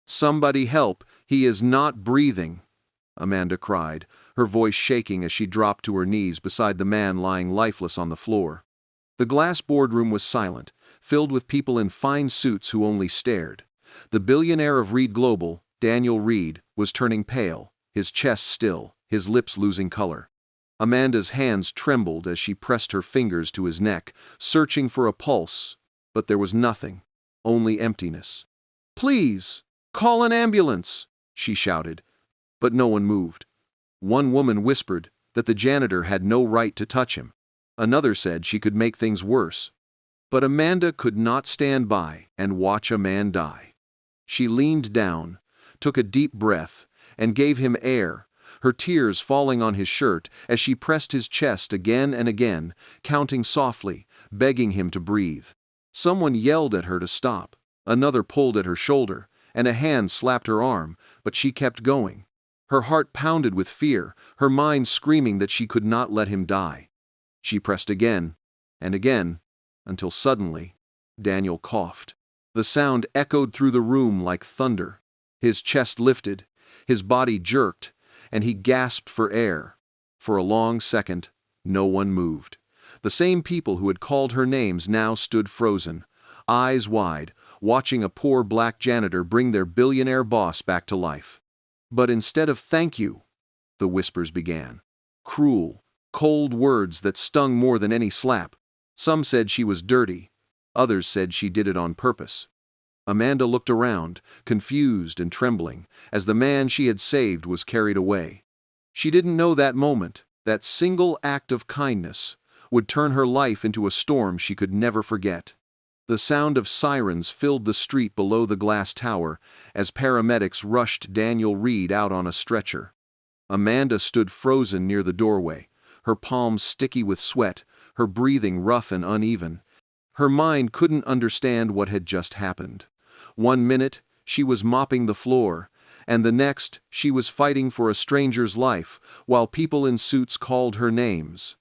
"Somebody help! He is not breathing!" Amanda cried, her voice shaking as she dropped to her knees beside the man lying lifeless on the floor. The glass boardroom was silent, filled with people in fine suits who only stared. The billionaire of Reed Global, Daniel Reed, was turning pale, his chest still, his lips losing color. Amanda's hands trembled as she pressed her fingers to his neck, searching for a pulse, but there was nothing, only emptiness. "Please, call an ambulance!" she shouted, but no one moved. One woman whispered that the janitor had no right to touch him. Another said she could make things worse. But Amanda could not stand by and watch a man die. She leaned down, took a deep breath, and gave him air, her tears falling on his shirt as she pressed his chest again and again, counting softly, begging him to breathe. Someone yelled at her to stop. Another pulled at her shoulder, and a hand slapped her arm, but she kept going. Her heart pounded with fear, her mind screaming that she could not let him die. She pressed again, and again, until suddenly, Daniel coughed. The sound echoed through the room like thunder. His chest lifted, his body jerked, and he gasped for air. For a long second, no one moved. The same people who had called her names now stood frozen, eyes wide, watching a poor black janitor bring their billionaire boss back to life. But instead of "thank you," the whispers began. Cruel, cold words that stung more than any slap. Some said she was dirty. Others said she did it on purpose. Amanda looked around, confused and trembling, as the man she had saved was carried away. She didn't know that moment, that single act of kindness, would turn her life into a storm she could never forget. The sound of sirens filled the street below the glass tower as paramedics rushed Daniel Reed out on a stretcher. Amanda stood frozen near the doorway, her palms sticky with sweat, her breathing rough and uneven. Her mind couldn't understand what had just happened. 1 minute, she was mopping the floor, and the next, she was fighting for a stranger's life, while people in suits called her names.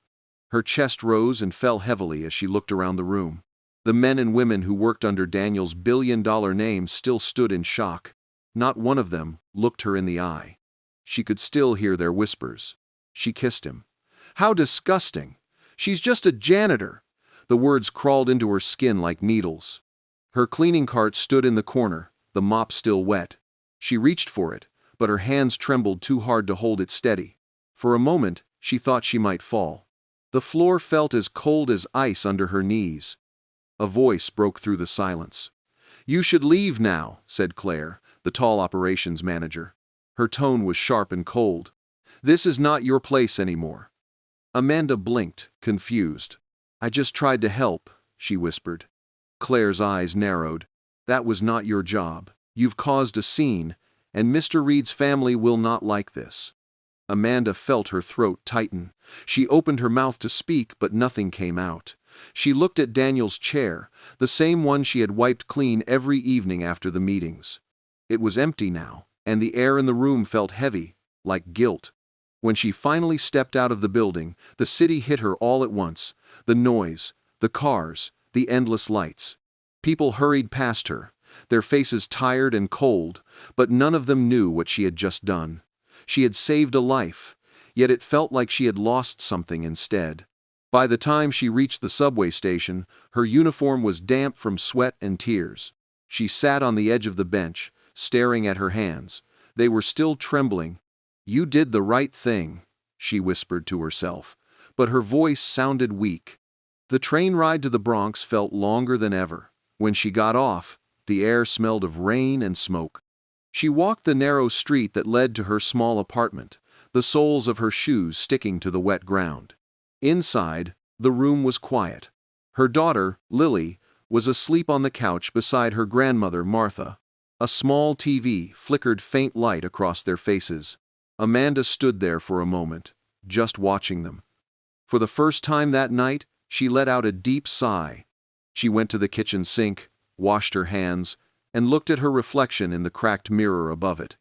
Her chest rose and fell heavily as she looked around the room. The men and women who worked under Daniel's billion-dollar name still stood in shock. Not one of them looked her in the eye. She could still hear their whispers. She kissed him. "How disgusting! She's just a janitor!" The words crawled into her skin like needles. Her cleaning cart stood in the corner, the mop still wet. She reached for it, but her hands trembled too hard to hold it steady. For a moment, she thought she might fall. The floor felt as cold as ice under her knees. A voice broke through the silence. "You should leave now," said Claire, the tall operations manager. Her tone was sharp and cold. "This is not your place anymore." Amanda blinked, confused. "I just tried to help," she whispered. Claire's eyes narrowed. "That was not your job. You've caused a scene, and Mr. Reed's family will not like this." Amanda felt her throat tighten. She opened her mouth to speak, but nothing came out. She looked at Daniel's chair, the same one she had wiped clean every evening after the meetings. It was empty now, and the air in the room felt heavy, like guilt. When she finally stepped out of the building, the city hit her all at once. The noise, the cars, the endless lights. People hurried past her, their faces tired and cold, but none of them knew what she had just done. She had saved a life, yet it felt like she had lost something instead. By the time she reached the subway station, her uniform was damp from sweat and tears. She sat on the edge of the bench, staring at her hands. They were still trembling. "You did the right thing," she whispered to herself, but her voice sounded weak. The train ride to the Bronx felt longer than ever. When she got off, the air smelled of rain and smoke. She walked the narrow street that led to her small apartment, the soles of her shoes sticking to the wet ground. Inside, the room was quiet. Her daughter, Lily, was asleep on the couch beside her grandmother, Martha. A small TV flickered faint light across their faces. Amanda stood there for a moment, just watching them. For the first time that night, she let out a deep sigh. She went to the kitchen sink, washed her hands, and looked at her reflection in the cracked mirror above it.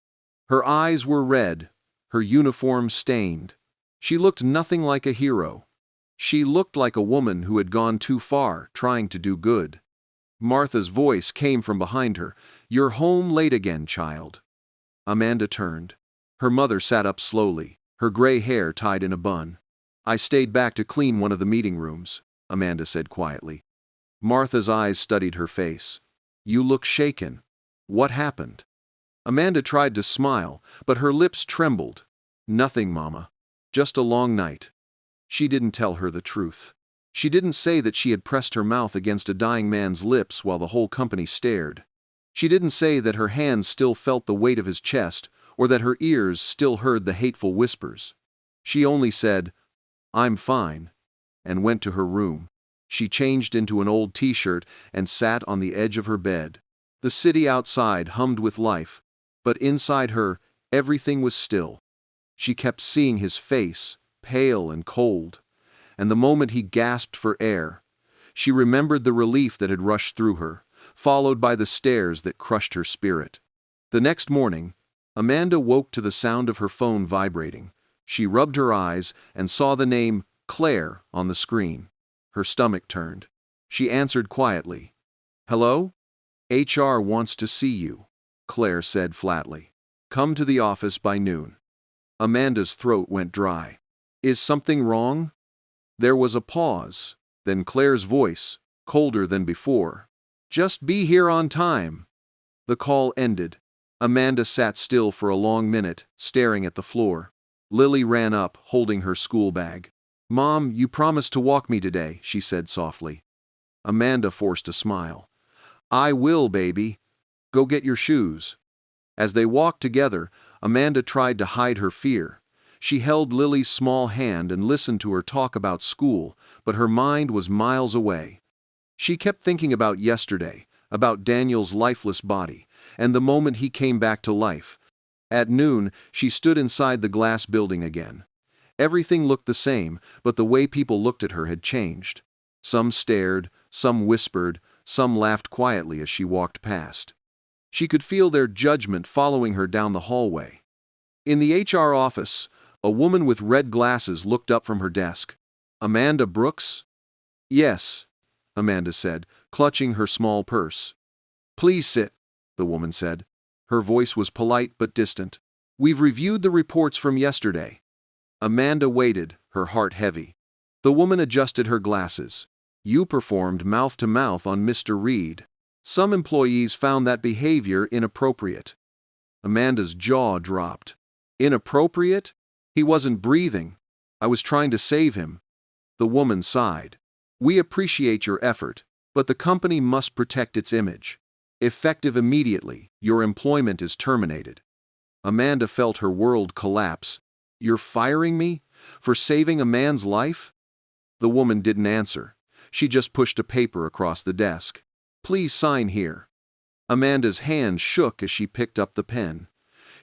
Her eyes were red, her uniform stained. She looked nothing like a hero. She looked like a woman who had gone too far, trying to do good. Martha's voice came from behind her. "You're home late again, child." Amanda turned. Her mother sat up slowly, her gray hair tied in a bun. "I stayed back to clean one of the meeting rooms," Amanda said quietly. Martha's eyes studied her face. "You look shaken. What happened?" Amanda tried to smile, but her lips trembled. "Nothing, Mama. Just a long night." She didn't tell her the truth. She didn't say that she had pressed her mouth against a dying man's lips while the whole company stared. She didn't say that her hands still felt the weight of his chest, or that her ears still heard the hateful whispers. She only said, "I'm fine," and went to her room. She changed into an old t-shirt and sat on the edge of her bed. The city outside hummed with life, but inside her, everything was still. She kept seeing his face, pale and cold, and the moment he gasped for air, she remembered the relief that had rushed through her, followed by the stares that crushed her spirit. The next morning, Amanda woke to the sound of her phone vibrating. She rubbed her eyes and saw the name Claire on the screen. Her stomach turned. She answered quietly. "Hello? HR wants to see you," Claire said flatly. "Come to the office by noon." Amanda's throat went dry. "Is something wrong?" There was a pause, then Claire's voice, colder than before. "Just be here on time." The call ended. Amanda sat still for a long minute, staring at the floor. Lily ran up, holding her school bag. "Mom, you promised to walk me today," she said softly. Amanda forced a smile. "I will, baby. Go get your shoes." As they walked together, Amanda tried to hide her fear. She held Lily's small hand and listened to her talk about school, but her mind was miles away. She kept thinking about yesterday, about Daniel's lifeless body, and the moment he came back to life. At noon, she stood inside the glass building again. Everything looked the same, but the way people looked at her had changed. Some stared, some whispered, some laughed quietly as she walked past. She could feel their judgment following her down the hallway. In the HR office, a woman with red glasses looked up from her desk. "Amanda Brooks?" "Yes," Amanda said, clutching her small purse. "Please sit," the woman said. Her voice was polite but distant. "We've reviewed the reports from yesterday." Amanda waited, her heart heavy. The woman adjusted her glasses. "You performed mouth-to-mouth on Mr. Reed. Some employees found that behavior inappropriate." Amanda's jaw dropped. "Inappropriate? He wasn't breathing. I was trying to save him." The woman sighed. "We appreciate your effort, but the company must protect its image. Effective immediately, your employment is terminated." Amanda felt her world collapse. "You're firing me? For saving a man's life?" The woman didn't answer. She just pushed a paper across the desk. "Please sign here." Amanda's hand shook as she picked up the pen.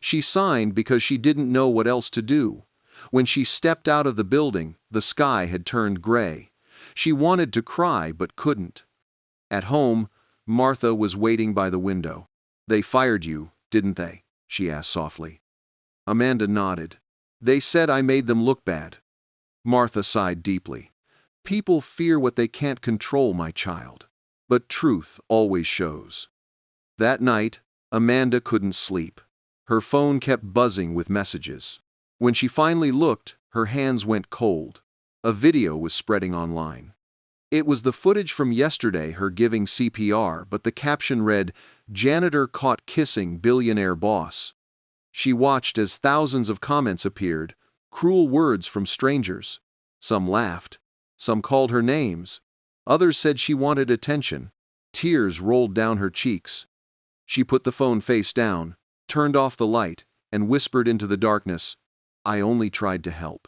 She signed because she didn't know what else to do. When she stepped out of the building, the sky had turned gray. She wanted to cry but couldn't. At home, Martha was waiting by the window. "They fired you, didn't they?" she asked softly. Amanda nodded. "They said I made them look bad." Martha sighed deeply. "People fear what they can't control, my child. But truth always shows." That night, Amanda couldn't sleep. Her phone kept buzzing with messages. When she finally looked, her hands went cold. A video was spreading online. It was the footage from yesterday, her giving CPR, but the caption read, "Janitor caught kissing billionaire boss." She watched as thousands of comments appeared, cruel words from strangers. Some laughed. Some called her names. Others said she wanted attention. Tears rolled down her cheeks. She put the phone face down, turned off the light, and whispered into the darkness, "I only tried to help."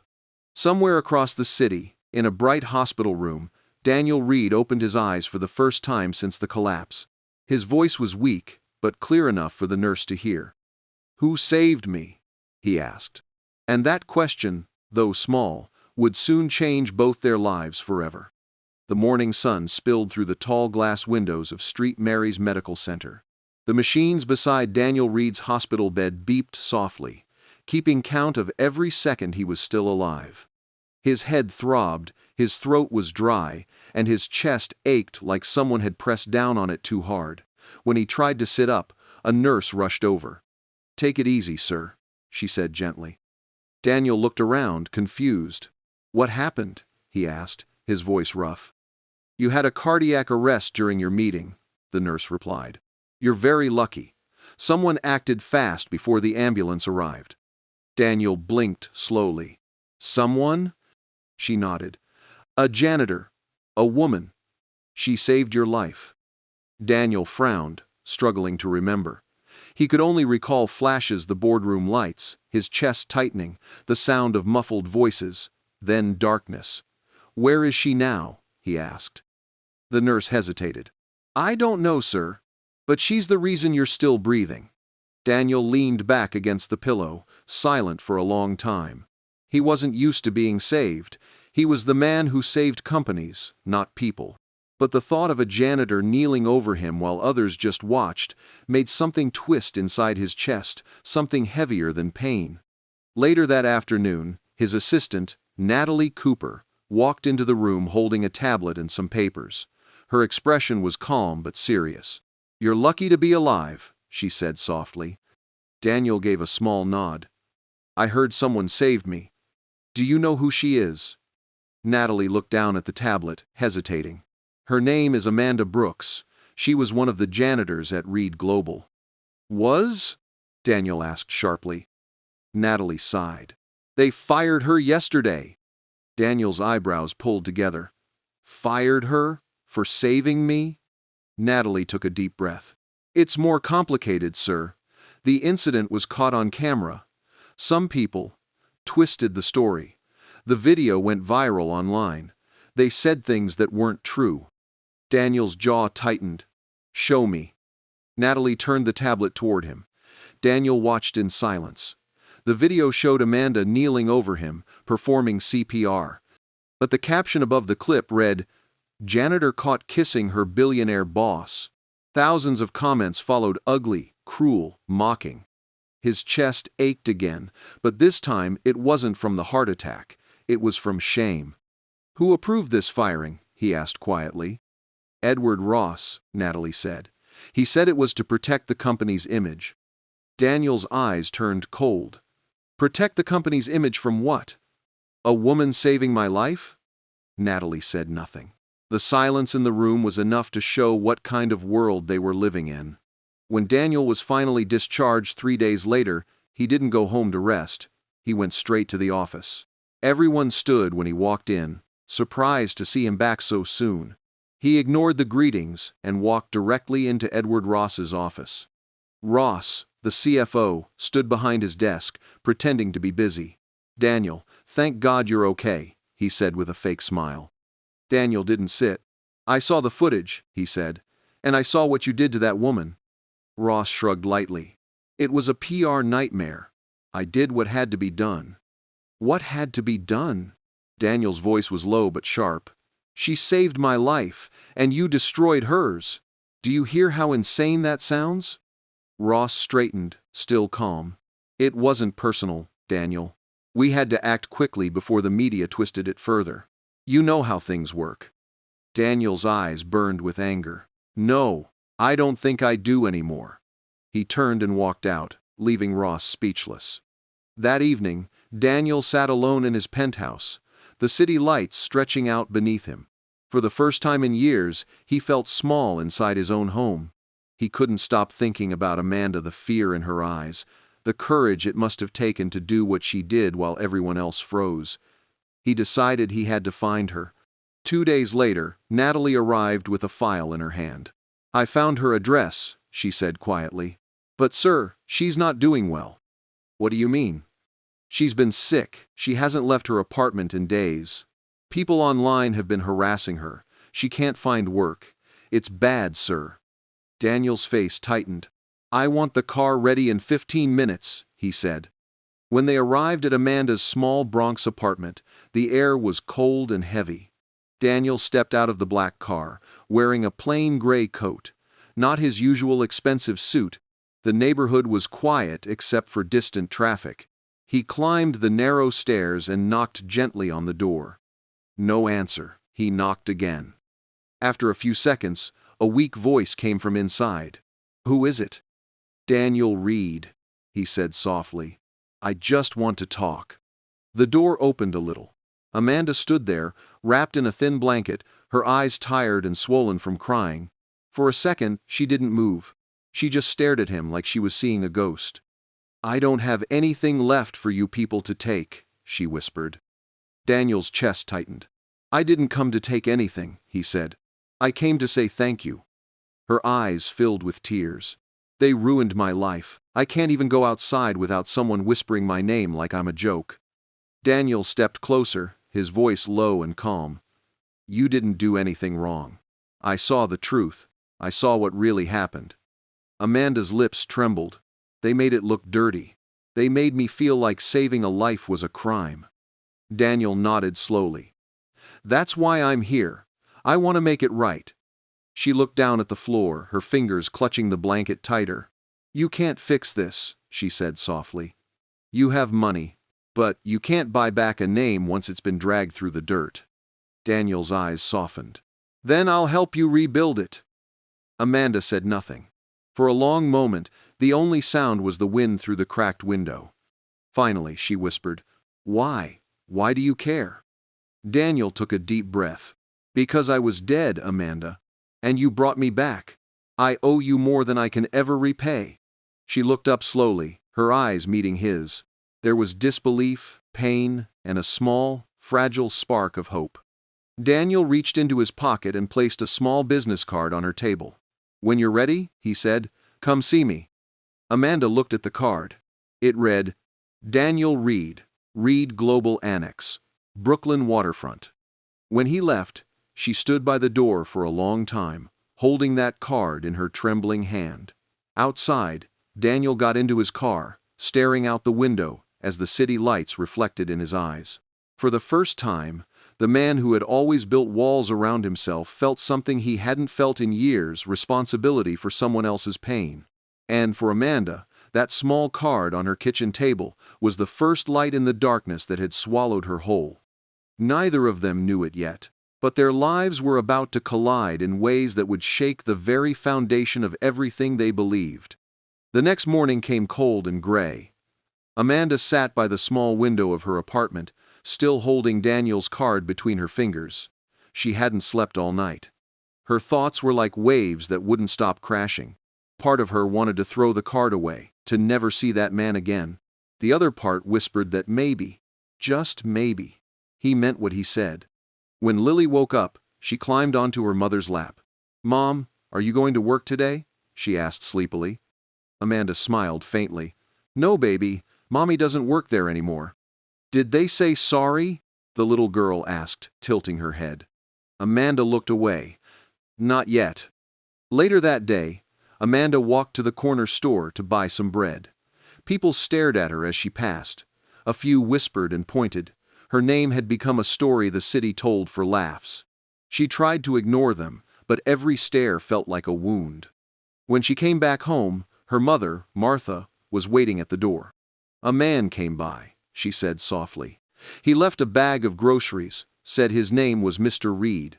Somewhere across the city, in a bright hospital room, Daniel Reed opened his eyes for the first time since the collapse. His voice was weak, but clear enough for the nurse to hear. "Who saved me?" he asked. And that question, though small, would soon change both their lives forever. The morning sun spilled through the tall glass windows of St. Mary's Medical Center. The machines beside Daniel Reed's hospital bed beeped softly, keeping count of every second he was still alive. His head throbbed, his throat was dry, and his chest ached like someone had pressed down on it too hard. When he tried to sit up, A nurse rushed over. "Take it easy, sir," she said gently. Daniel looked around, confused. "What happened?" he asked, his voice rough. "You had a cardiac arrest during your meeting," the nurse replied. "You're very lucky. Someone acted fast before the ambulance arrived." Daniel blinked slowly. "Someone?" She nodded. "A janitor. A woman. She saved your life." Daniel frowned, struggling to remember. He could only recall flashes, the boardroom lights, his chest tightening, the sound of muffled voices, then darkness. "Where is she now?" he asked. The nurse hesitated. "I don't know, sir. But she's the reason you're still breathing." Daniel leaned back against the pillow, silent for a long time. He wasn't used to being saved. He was the man who saved companies, not people. But the thought of a janitor kneeling over him while others just watched made something twist inside his chest, something heavier than pain. Later that afternoon, his assistant, Natalie Cooper, walked into the room holding a tablet and some papers. Her expression was calm but serious. "You're lucky to be alive," she said softly. Daniel gave a small nod. "I heard someone saved me. Do you know who she is?" Natalie looked down at the tablet, hesitating. "Her name is Amanda Brooks. She was one of the janitors at Reed Global." "Was?" Daniel asked sharply. Natalie sighed. "They fired her yesterday." Daniel's eyebrows pulled together. "Fired her? For saving me?" Natalie took a deep breath. "It's more complicated, sir. The incident was caught on camera. Some people twisted the story. The video went viral online. They said things that weren't true." Daniel's jaw tightened. "Show me." Natalie turned the tablet toward him. Daniel watched in silence. The video showed Amanda kneeling over him, performing CPR. But the caption above the clip read, "Janitor caught kissing her billionaire boss." Thousands of comments followed, ugly, cruel, mocking. His chest ached again, but this time it wasn't from the heart attack. It was from shame. "Who approved this firing?" he asked quietly. "Edward Ross," Natalie said. "He said it was to protect the company's image." Daniel's eyes turned cold. "Protect the company's image from what? A woman saving my life?" Natalie said nothing. The silence in the room was enough to show what kind of world they were living in. When Daniel was finally discharged 3 days later, he didn't go home to rest. He went straight to the office. Everyone stood when he walked in, surprised to see him back so soon. He ignored the greetings and walked directly into Edward Ross's office. Ross, the CFO, stood behind his desk, pretending to be busy. "Daniel, thank God you're okay," he said with a fake smile. Daniel didn't sit. "I saw the footage," he said, "and I saw what you did to that woman." Ross shrugged lightly. "It was a PR nightmare. I did what had to be done." "What had to be done?" Daniel's voice was low but sharp. "She saved my life, and you destroyed hers. Do you hear how insane that sounds?" Ross straightened, still calm. "It wasn't personal, Daniel. We had to act quickly before the media twisted it further. You know how things work." Daniel's eyes burned with anger. "No, I don't think I do anymore." He turned and walked out, leaving Ross speechless. That evening, Daniel sat alone in his penthouse, the city lights stretching out beneath him. For the first time in years, he felt small inside his own home. He couldn't stop thinking about Amanda, the fear in her eyes, the courage it must have taken to do what she did while everyone else froze. He decided he had to find her. 2 days later, Natalie arrived with a file in her hand. "I found her address," she said quietly. "But sir, she's not doing well." "What do you mean?" "She's been sick. She hasn't left her apartment in days. People online have been harassing her. She can't find work. It's bad, sir." Daniel's face tightened. "I want the car ready in 15 minutes, he said. When they arrived at Amanda's small Bronx apartment, the air was cold and heavy. Daniel stepped out of the black car, wearing a plain gray coat, not his usual expensive suit. The neighborhood was quiet except for distant traffic. He climbed the narrow stairs and knocked gently on the door. No answer. He knocked again. After a few seconds, a weak voice came from inside. "Who is it?" Daniel Reed, he said softly. I just want to talk. The door opened a little. Amanda stood there, wrapped in a thin blanket, her eyes tired and swollen from crying. For a second, she didn't move. She just stared at him like she was seeing a ghost. I don't have anything left for you people to take, she whispered. Daniel's chest tightened. I didn't come to take anything, he said. I came to say thank you. Her eyes filled with tears. They ruined my life. I can't even go outside without someone whispering my name like I'm a joke. Daniel stepped closer, his voice low and calm. You didn't do anything wrong. I saw the truth. I saw what really happened. Amanda's lips trembled. They made it look dirty. They made me feel like saving a life was a crime. Daniel nodded slowly. That's why I'm here. I want to make it right. She looked down at the floor, her fingers clutching the blanket tighter. You can't fix this, she said softly. You have money, but you can't buy back a name once it's been dragged through the dirt. Daniel's eyes softened. Then I'll help you rebuild it. Amanda said nothing. For a long moment, the only sound was the wind through the cracked window. Finally, she whispered, Why? Why do you care? Daniel took a deep breath. Because I was dead, Amanda. And you brought me back. I owe you more than I can ever repay. She looked up slowly, her eyes meeting his. There was disbelief, pain, and a small, fragile spark of hope. Daniel reached into his pocket and placed a small business card on her table. When you're ready, he said, come see me. Amanda looked at the card. It read, Daniel Reed, Reed Global Annex, Brooklyn Waterfront. When he left, she stood by the door for a long time, holding that card in her trembling hand. Outside, Daniel got into his car, staring out the window as the city lights reflected in his eyes. For the first time, the man who had always built walls around himself felt something he hadn't felt in years, responsibility for someone else's pain. And for Amanda, that small card on her kitchen table was the first light in the darkness that had swallowed her whole. Neither of them knew it yet, but their lives were about to collide in ways that would shake the very foundation of everything they believed. The next morning came cold and gray. Amanda sat by the small window of her apartment, still holding Daniel's card between her fingers. She hadn't slept all night. Her thoughts were like waves that wouldn't stop crashing. Part of her wanted to throw the card away, to never see that man again. The other part whispered that maybe, just maybe, he meant what he said. When Lily woke up, she climbed onto her mother's lap. Mom, are you going to work today? She asked sleepily. Amanda smiled faintly. No, baby, Mommy doesn't work there anymore. Did they say sorry? The little girl asked, tilting her head. Amanda looked away. Not yet. Later that day, Amanda walked to the corner store to buy some bread. People stared at her as she passed. A few whispered and pointed. Her name had become a story the city told for laughs. She tried to ignore them, but every stare felt like a wound. When she came back home, her mother, Martha, was waiting at the door. A man came by, she said softly. He left a bag of groceries, said his name was Mr. Reed.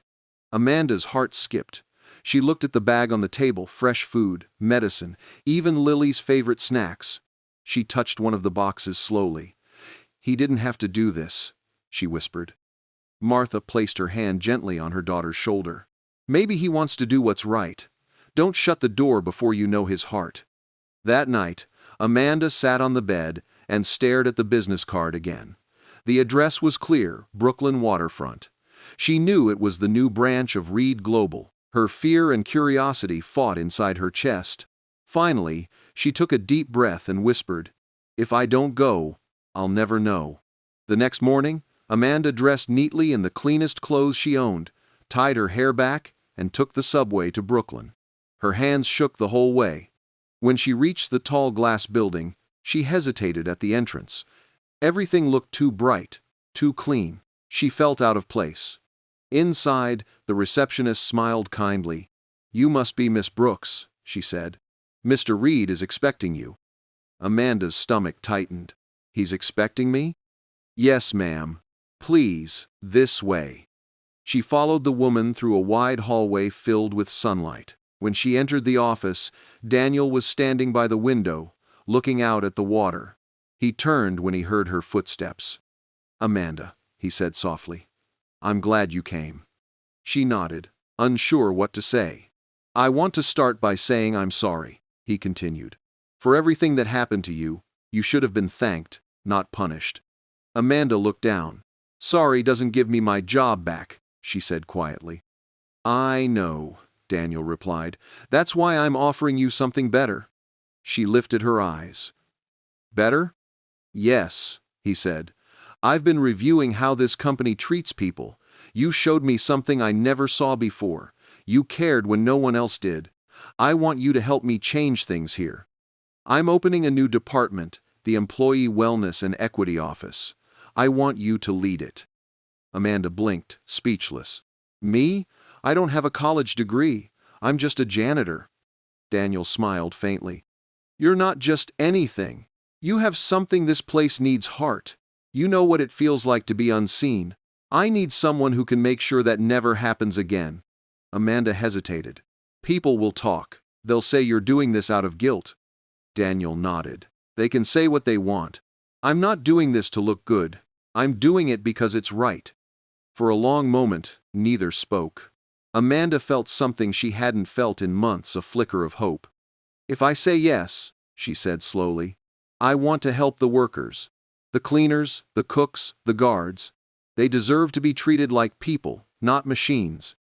Amanda's heart skipped. She looked at the bag on the table, fresh food, medicine, even Lily's favorite snacks. She touched one of the boxes slowly. He didn't have to do this, she whispered. Martha placed her hand gently on her daughter's shoulder. Maybe he wants to do what's right. Don't shut the door before you know his heart. That night, Amanda sat on the bed and stared at the business card again. The address was clear, Brooklyn Waterfront. She knew it was the new branch of Reed Global. Her fear and curiosity fought inside her chest. Finally, she took a deep breath and whispered, If I don't go, I'll never know. The next morning, Amanda dressed neatly in the cleanest clothes she owned, tied her hair back, and took the subway to Brooklyn. Her hands shook the whole way. When she reached the tall glass building, she hesitated at the entrance. Everything looked too bright, too clean. She felt out of place. Inside, the receptionist smiled kindly. You must be Miss Brooks, she said. Mr. Reed is expecting you. Amanda's stomach tightened. He's expecting me? Yes, ma'am. Please, this way. She followed the woman through a wide hallway filled with sunlight. When she entered the office, Daniel was standing by the window, looking out at the water. He turned when he heard her footsteps. "Amanda," he said softly, "I'm glad you came." She nodded, unsure what to say. "I want to start by saying I'm sorry," he continued. "For everything that happened to you, you should have been thanked, not punished." Amanda looked down. "Sorry doesn't give me my job back," she said quietly. "I know," Daniel replied. "That's why I'm offering you something better." She lifted her eyes. "Better?" "Yes," he said. "I've been reviewing how this company treats people. You showed me something I never saw before. You cared when no one else did. I want you to help me change things here. I'm opening a new department, the Employee Wellness and Equity Office. I want you to lead it." Amanda blinked, speechless. "Me? I don't have a college degree. I'm just a janitor." Daniel smiled faintly. "You're not just anything. You have something this place needs: heart. You know what it feels like to be unseen. I need someone who can make sure that never happens again." Amanda hesitated. "People will talk. They'll say you're doing this out of guilt." Daniel nodded. "They can say what they want. I'm not doing this to look good. I'm doing it because it's right." For a long moment, neither spoke. Amanda felt something she hadn't felt in months, a flicker of hope. "If I say yes," she said slowly, "I want to help the workers. The cleaners, the cooks, the guards. They deserve to be treated like people, not machines."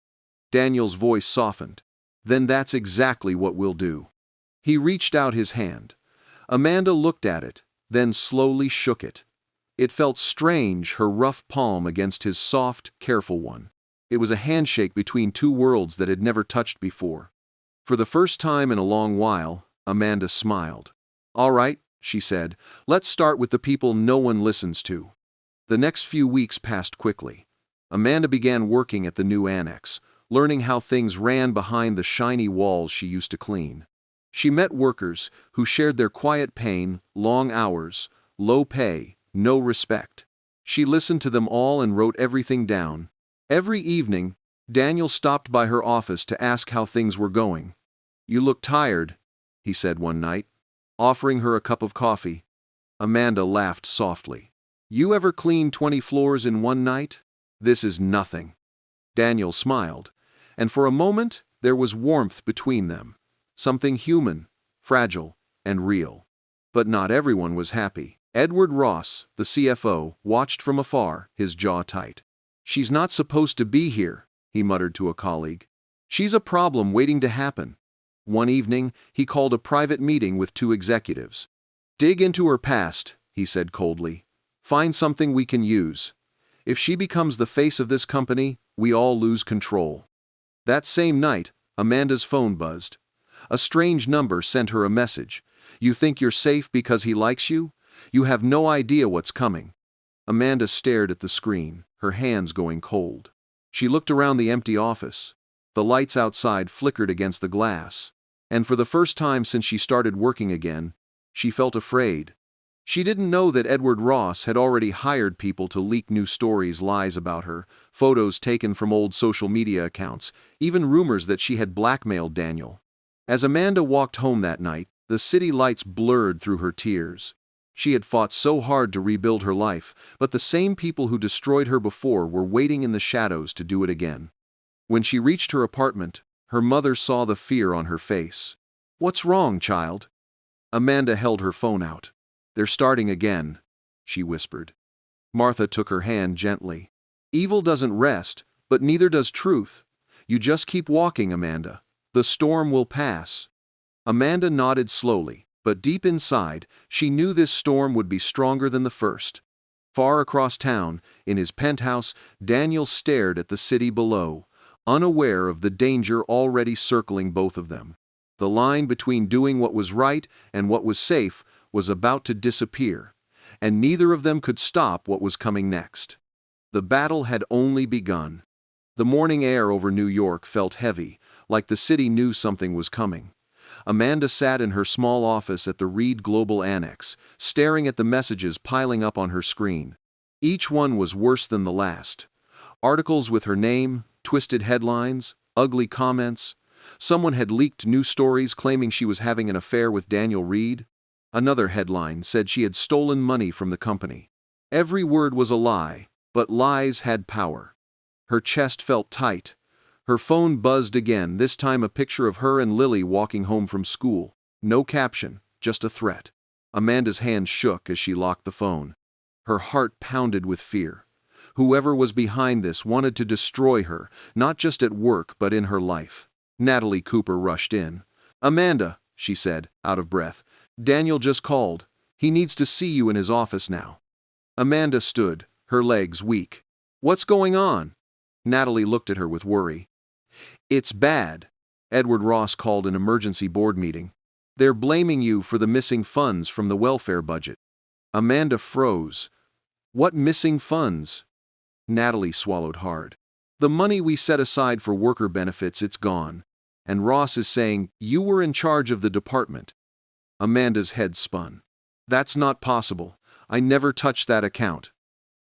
Daniel's voice softened. "Then that's exactly what we'll do." He reached out his hand. Amanda looked at it, then slowly shook it. It felt strange, her rough palm against his soft, careful one. It was a handshake between two worlds that had never touched before. For the first time in a long while, Amanda smiled. "All right," she said, "let's start with the people no one listens to." The next few weeks passed quickly. Amanda began working at the new annex, learning how things ran behind the shiny walls she used to clean. She met workers who shared their quiet pain, long hours, low pay, no respect. She listened to them all and wrote everything down. Every evening, Daniel stopped by her office to ask how things were going. "You look tired," he said one night, offering her a cup of coffee. Amanda laughed softly. "You ever clean 20 floors in one night? This is nothing." Daniel smiled, and for a moment there was warmth between them. Something human, fragile, and real. But not everyone was happy. Edward Ross, the CFO, watched from afar, his jaw tight. "She's not supposed to be here," he muttered to a colleague. "She's a problem waiting to happen." One evening, he called a private meeting with two executives. "Dig into her past," he said coldly. "Find something we can use. If she becomes the face of this company, we all lose control." That same night, Amanda's phone buzzed. A strange number sent her a message. "You think you're safe because he likes you? You have no idea what's coming." Amanda stared at the screen, her hands going cold. She looked around the empty office. The lights outside flickered against the glass. And for the first time since she started working again, she felt afraid. She didn't know that Edward Ross had already hired people to leak new stories, lies about her, photos taken from old social media accounts, even rumors that she had blackmailed Daniel. As Amanda walked home that night, the city lights blurred through her tears. She had fought so hard to rebuild her life, but the same people who destroyed her before were waiting in the shadows to do it again. When she reached her apartment, her mother saw the fear on her face. "What's wrong, child?" Amanda held her phone out. "They're starting again," she whispered. Martha took her hand gently. "Evil doesn't rest, but neither does truth. You just keep walking, Amanda. The storm will pass." Amanda nodded slowly, but deep inside, she knew this storm would be stronger than the first. Far across town, in his penthouse, Daniel stared at the city below, unaware of the danger already circling both of them. The line between doing what was right and what was safe was about to disappear, and neither of them could stop what was coming next. The battle had only begun. The morning air over New York felt heavy, like the city knew something was coming. Amanda sat in her small office at the Reed Global Annex, staring at the messages piling up on her screen. Each one was worse than the last. Articles with her name, twisted headlines, ugly comments. Someone had leaked new stories claiming she was having an affair with Daniel Reed. Another headline said she had stolen money from the company. Every word was a lie, but lies had power. Her chest felt tight. Her phone buzzed again, this time a picture of her and Lily walking home from school. No caption, just a threat. Amanda's hand shook as she locked the phone. Her heart pounded with fear. Whoever was behind this wanted to destroy her, not just at work but in her life. Natalie Cooper rushed in. "Amanda," she said, out of breath. "Daniel just called. He needs to see you in his office now." Amanda stood, her legs weak. "What's going on?" Natalie looked at her with worry. "It's bad." Edward Ross called an emergency board meeting. "They're blaming you for the missing funds from the welfare budget." Amanda froze. "What missing funds?" Natalie swallowed hard. "The money we set aside for worker benefits, it's gone. And Ross is saying you were in charge of the department." Amanda's head spun. "That's not possible. I never touched that account."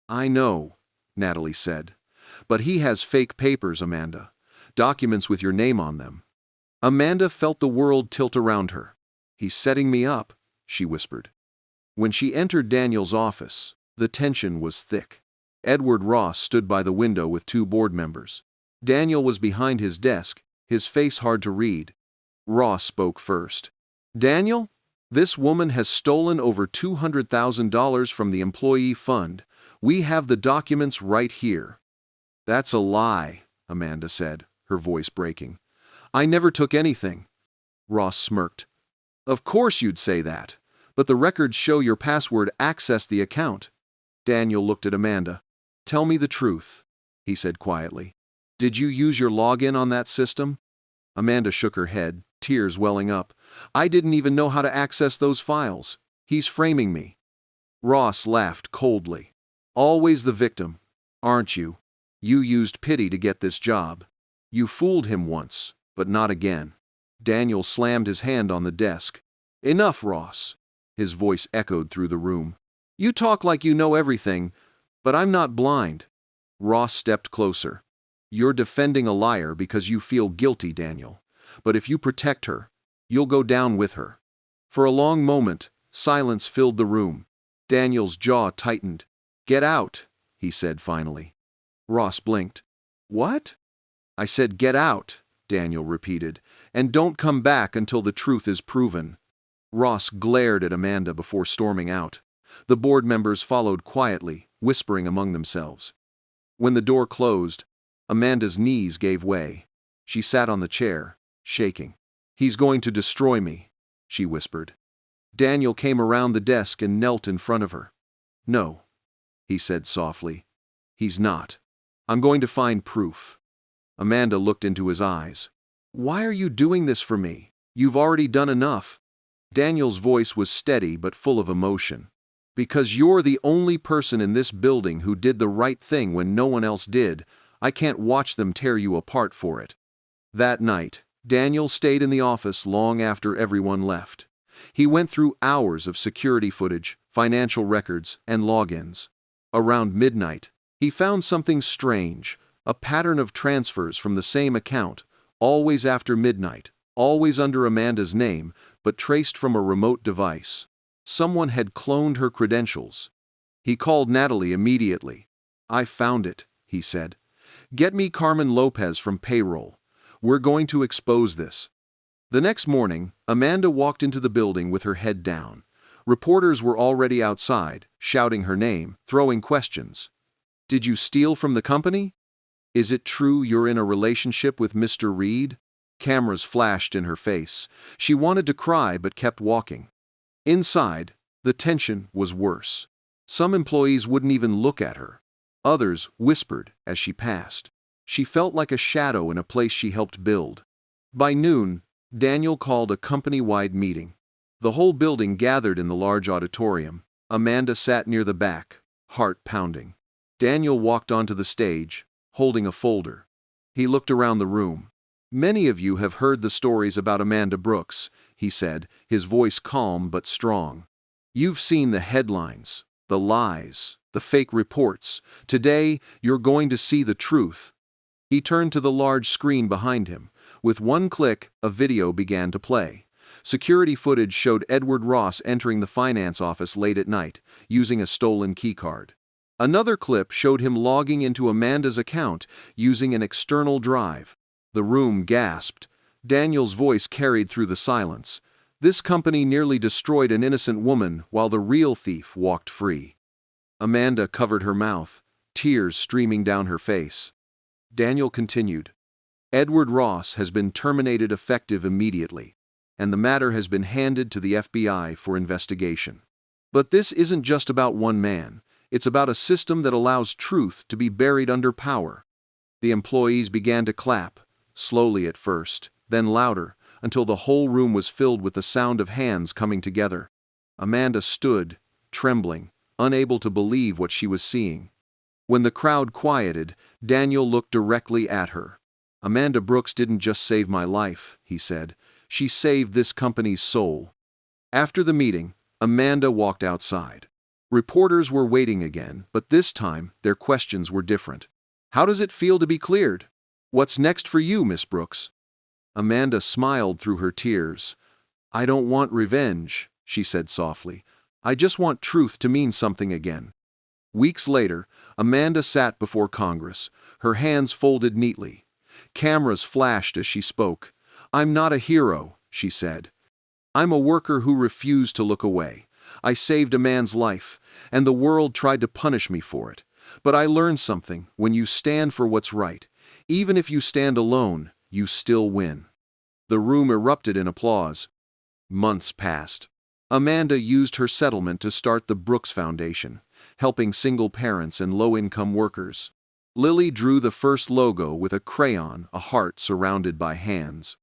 "I know," Natalie said. "But he has fake papers, Amanda. Documents with your name on them." Amanda felt the world tilt around her. "He's setting me up," she whispered. When she entered Daniel's office, the tension was thick. Edward Ross stood by the window with two board members. Daniel was behind his desk, his face hard to read. Ross spoke first. "Daniel, this woman has stolen over $200,000 from the employee fund. We have the documents right here." "That's a lie," Amanda said, her voice breaking. "I never took anything." Ross smirked. "Of course you'd say that, but the records show your password accessed the account." Daniel looked at Amanda. "Tell me the truth," he said quietly. "Did you use your login on that system?" Amanda shook her head, tears welling up. "I didn't even know how to access those files. He's framing me." Ross laughed coldly. "Always the victim, aren't you? You used pity to get this job. You fooled him once, but not again." Daniel slammed his hand on the desk. "Enough, Ross." His voice echoed through the room. "You talk like you know everything, but I'm not blind." Ross stepped closer. "You're defending a liar because you feel guilty, Daniel. But if you protect her, you'll go down with her." For a long moment, silence filled the room. Daniel's jaw tightened. "Get out," he said finally. Ross blinked. "What?" "I said get out," Daniel repeated, "and don't come back until the truth is proven." Ross glared at Amanda before storming out. The board members followed quietly, whispering among themselves. When the door closed, Amanda's knees gave way. She sat on the chair, shaking. "He's going to destroy me," she whispered. Daniel came around the desk and knelt in front of her. "No," he said softly. "He's not. I'm going to find proof." Amanda looked into his eyes. "Why are you doing this for me? You've already done enough." Daniel's voice was steady but full of emotion. "Because you're the only person in this building who did the right thing when no one else did. I can't watch them tear you apart for it." That night, Daniel stayed in the office long after everyone left. He went through hours of security footage, financial records, and logins. Around midnight, he found something strange, a pattern of transfers from the same account, always after midnight, always under Amanda's name, but traced from a remote device. Someone had cloned her credentials. He called Natalie immediately. "I found it," he said. "Get me Carmen Lopez from payroll. We're going to expose this." The next morning, Amanda walked into the building with her head down. Reporters were already outside, shouting her name, throwing questions. "Did you steal from the company? Is it true you're in a relationship with Mr. Reed?" Cameras flashed in her face. She wanted to cry but kept walking. Inside, the tension was worse. Some employees wouldn't even look at her. Others whispered as she passed. She felt like a shadow in a place she helped build. By noon, Daniel called a company-wide meeting. The whole building gathered in the large auditorium. Amanda sat near the back, heart pounding. Daniel walked onto the stage, holding a folder. He looked around the room. "Many of you have heard the stories about Amanda Brooks," he said, his voice calm but strong. "You've seen the headlines, the lies, the fake reports. Today, you're going to see the truth." He turned to the large screen behind him. With one click, a video began to play. Security footage showed Edward Ross entering the finance office late at night, using a stolen keycard. Another clip showed him logging into Amanda's account using an external drive. The room gasped. Daniel's voice carried through the silence. This company nearly destroyed an innocent woman while the real thief walked free. Amanda covered her mouth, tears streaming down her face. Daniel continued. Edward Ross has been terminated effective immediately, and the matter has been handed to the FBI for investigation. But this isn't just about one man. It's about a system that allows truth to be buried under power. The employees began to clap, slowly at first, then louder, until the whole room was filled with the sound of hands coming together. Amanda stood, trembling, unable to believe what she was seeing. When the crowd quieted, Daniel looked directly at her. Amanda Brooks didn't just save my life, he said. She saved this company's soul. After the meeting, Amanda walked outside. Reporters were waiting again, but this time their questions were different. How does it feel to be cleared? What's next for you, Miss Brooks? Amanda smiled through her tears. I don't want revenge, she said softly. I just want truth to mean something again. Weeks later, Amanda sat before Congress, her hands folded neatly. Cameras flashed as she spoke. I'm not a hero, she said. I'm a worker who refused to look away. I saved a man's life, and the world tried to punish me for it. But I learned something. When you stand for what's right, even if you stand alone, you still win. The room erupted in applause. Months passed. Amanda used her settlement to start the Brooks Foundation, helping single parents and low-income workers. Lily drew the first logo with a crayon, a heart surrounded by hands.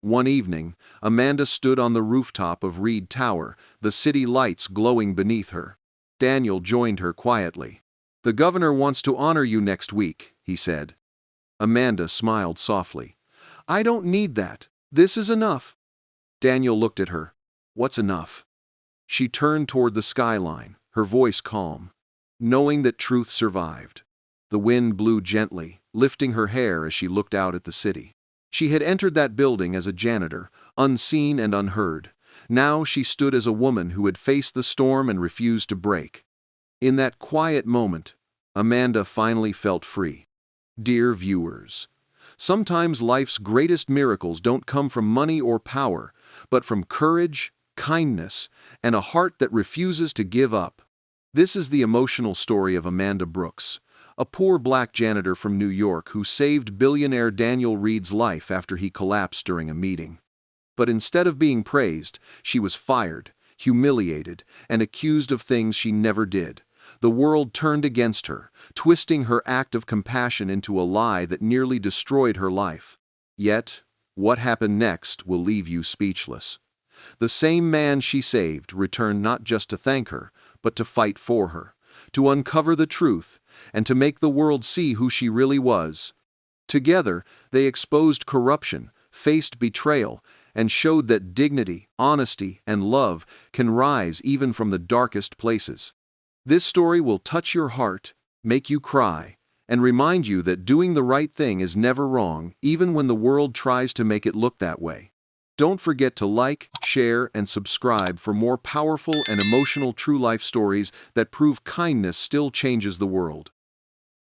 One evening, Amanda stood on the rooftop of Reed Tower, the city lights glowing beneath her. Daniel joined her quietly. The governor wants to honor you next week, he said. Amanda smiled softly. I don't need that. This is enough. Daniel looked at her. What's enough? She turned toward the skyline, her voice calm, knowing that truth survived. The wind blew gently, lifting her hair as she looked out at the city. She had entered that building as a janitor, unseen and unheard. Now she stood as a woman who had faced the storm and refused to break. In that quiet moment, Amanda finally felt free. Dear viewers, sometimes life's greatest miracles don't come from money or power, but from courage, kindness, and a heart that refuses to give up. This is the emotional story of Amanda Brooks, a poor black janitor from New York who saved billionaire Daniel Reed's life after he collapsed during a meeting. But instead of being praised, she was fired, humiliated, and accused of things she never did. The world turned against her, twisting her act of compassion into a lie that nearly destroyed her life. Yet, what happened next will leave you speechless. The same man she saved returned not just to thank her, but to fight for her, to uncover the truth, and to make the world see who she really was. Together, they exposed corruption, faced betrayal, and showed that dignity, honesty, and love can rise even from the darkest places. This story will touch your heart, make you cry, and remind you that doing the right thing is never wrong, even when the world tries to make it look that way. Don't forget to like, share, and subscribe for more powerful and emotional true life stories that prove kindness still changes the world.